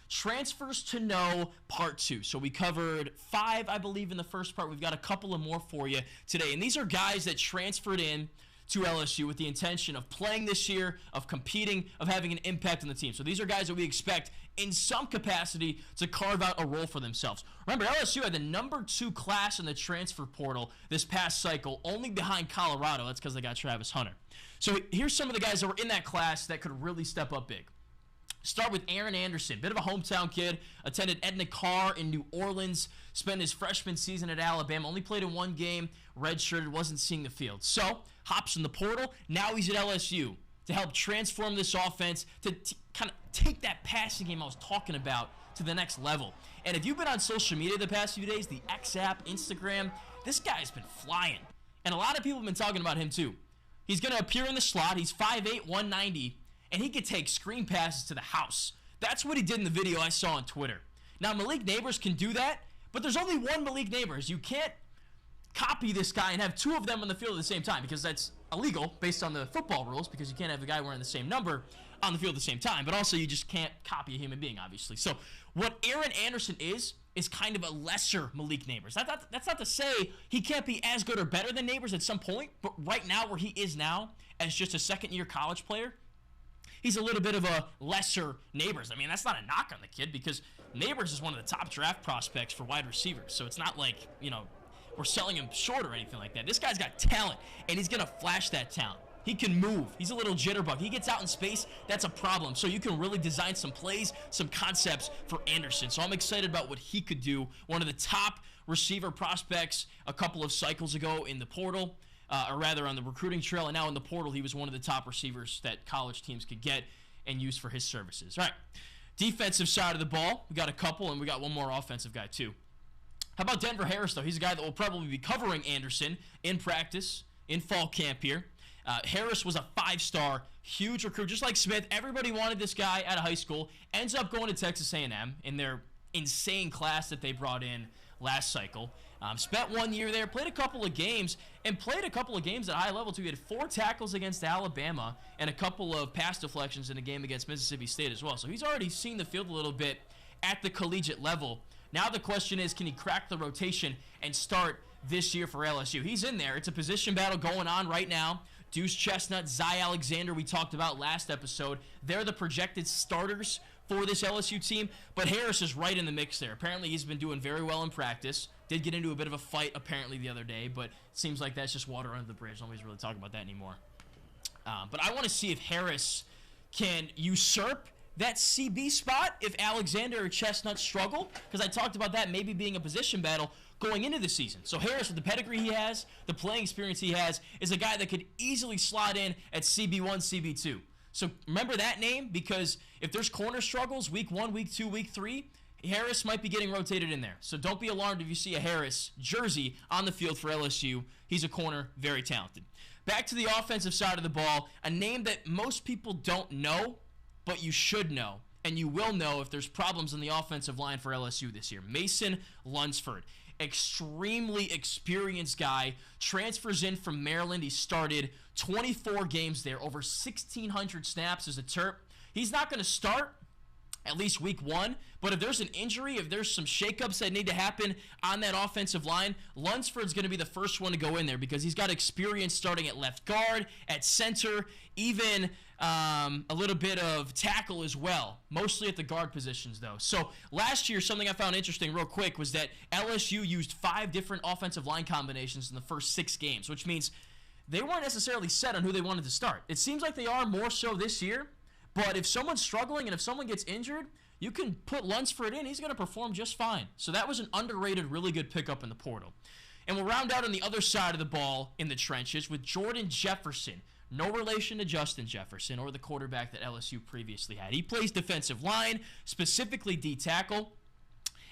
Transfers to Know Part 2. So we covered 5, I believe, in the first part. We've got a couple of more for you today. And these are guys that transferred in to LSU with the intention of playing this year, of competing, of having an impact on the team. So these are guys that we expect in some capacity to carve out a role for themselves. Remember, LSU had the number 2 class in the transfer portal this past cycle, only behind Colorado. That's because they got Travis Hunter. So here's some of the guys that were in that class that could really step up big. Start with Aaron Anderson, bit of a hometown kid, attended Edna Carr in New Orleans, spent his freshman season at Alabama, only played in 1 game, redshirted, wasn't seeing the field. So, hops in the portal, now he's at LSU to help transform this offense, to kind of take that passing game I was talking about to the next level. And if you've been on social media the past few days, the X app, Instagram, this guy's been flying. And a lot of people have been talking about him too. He's going to appear in the slot, he's 5'8", 190, and he could take screen passes to the house. That's what he did in the video I saw on Twitter. Now, Malik Neighbors can do that, but there's only one Malik Neighbors. You can't copy this guy and have 2 of them on the field at the same time because that's illegal based on the football rules, because you can't have a guy wearing the same number on the field at the same time. But also, you just can't copy a human being, obviously. So what Aaron Anderson is kind of a lesser Malik Neighbors. That's not to say he can't be as good or better than Neighbors at some point, but right now, where he is now, as just a second-year college player, he's a little bit of a lesser Neighbors. I mean, that's not a knock on the kid because Neighbors is one of the top draft prospects for wide receivers. So it's not like, we're selling him short or anything like that. This guy's got talent, and he's going to flash that talent. He can move. He's a little jitterbug. He gets out in space, that's a problem. So you can really design some plays, some concepts for Anderson. So I'm excited about what he could do. One of the top receiver prospects a couple of cycles ago in the portal. Or rather on the recruiting trail, and now in the portal, he was one of the top receivers that college teams could get and use for his services. All right, defensive side of the ball, we got a couple, and we got one more offensive guy too. How about Denver Harris, though? He's a guy that will probably be covering Anderson in practice, in fall camp here. Harris was a 5-star, huge recruit, just like Smith. Everybody wanted this guy out of high school. Ends up going to Texas A&M in their insane class that they brought in last cycle. Spent 1 year there, played a couple of games, and played a couple of games at a high level too. He had 4 tackles against Alabama and a couple of pass deflections in a game against Mississippi State as well. So he's already seen the field a little bit at the collegiate level. Now the question is, can he crack the rotation and start this year for LSU? He's in there. It's a position battle going on right now. Deuce Chestnut, Zy Alexander, we talked about last episode. They're the projected starters for this LSU team, but Harris is right in the mix there. Apparently, he's been doing very well in practice. Did get into a bit of a fight, apparently, the other day, but it seems like that's just water under the bridge. Nobody's really talking about that anymore. But I want to see if Harris can usurp that CB spot if Alexander or Chestnut struggle, because I talked about that maybe being a position battle going into the season. So Harris, with the pedigree he has, the playing experience he has, is a guy that could easily slot in at CB1, CB2. So remember that name, because if there's corner struggles, week 1, week 2, week 3, Harris might be getting rotated in there. So don't be alarmed if you see a Harris jersey on the field for LSU. He's a corner, very talented. Back to the offensive side of the ball, a name that most people don't know, but you should know, and you will know if there's problems in the offensive line for LSU this year. Mason Lunsford, extremely experienced guy, transfers in from Maryland. He started 24 games there, over 1,600 snaps as a Terp. He's not going to start at least week 1, but if there's an injury, if there's some shakeups that need to happen on that offensive line, Lunsford's going to be the first one to go in there because he's got experience starting at left guard, at center, even a little bit of tackle as well, mostly at the guard positions though. So last year, something I found interesting real quick was that LSU used 5 different offensive line combinations in the first 6 games, which means they weren't necessarily set on who they wanted to start. It seems like they are more so this year. But if someone's struggling and if someone gets injured, you can put Lunsford in. He's going to perform just fine. So that was an underrated, really good pickup in the portal. And we'll round out on the other side of the ball in the trenches with Jordan Jefferson. No relation to Justin Jefferson or the quarterback that LSU previously had. He plays defensive line, specifically D-tackle,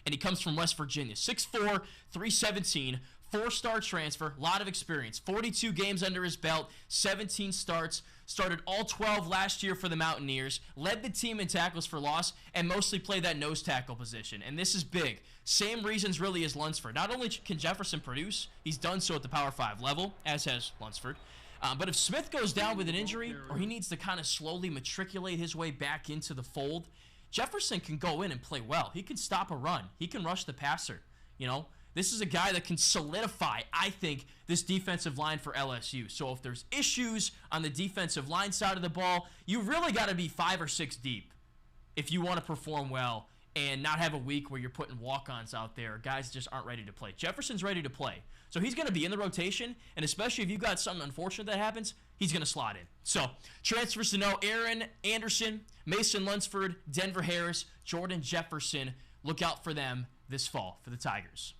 and he comes from West Virginia. 6'4", 317, 4-star transfer, a lot of experience. 42 games under his belt, 17 starts, started all 12 last year for the Mountaineers, led the team in tackles for loss, and mostly played that nose tackle position. And this is big. Same reasons really as Lunsford. Not only can Jefferson produce, he's done so at the Power 5 level, as has Lunsford. But if Smith goes down with an injury or he needs to kind of slowly matriculate his way back into the fold, Jefferson can go in and play well. He can stop a run. He can rush the passer. This is a guy that can solidify, I think, this defensive line for LSU. So if there's issues on the defensive line side of the ball, you really got to be 5 or 6 deep if you want to perform well and not have a week where you're putting walk-ons out there. Guys just aren't ready to play. Jefferson's ready to play. So he's going to be in the rotation, and especially if you've got something unfortunate that happens, he's going to slot in. So transfers to know: Aaron Anderson, Mason Lunsford, Denver Harris, Jordan Jefferson. Look out for them this fall for the Tigers.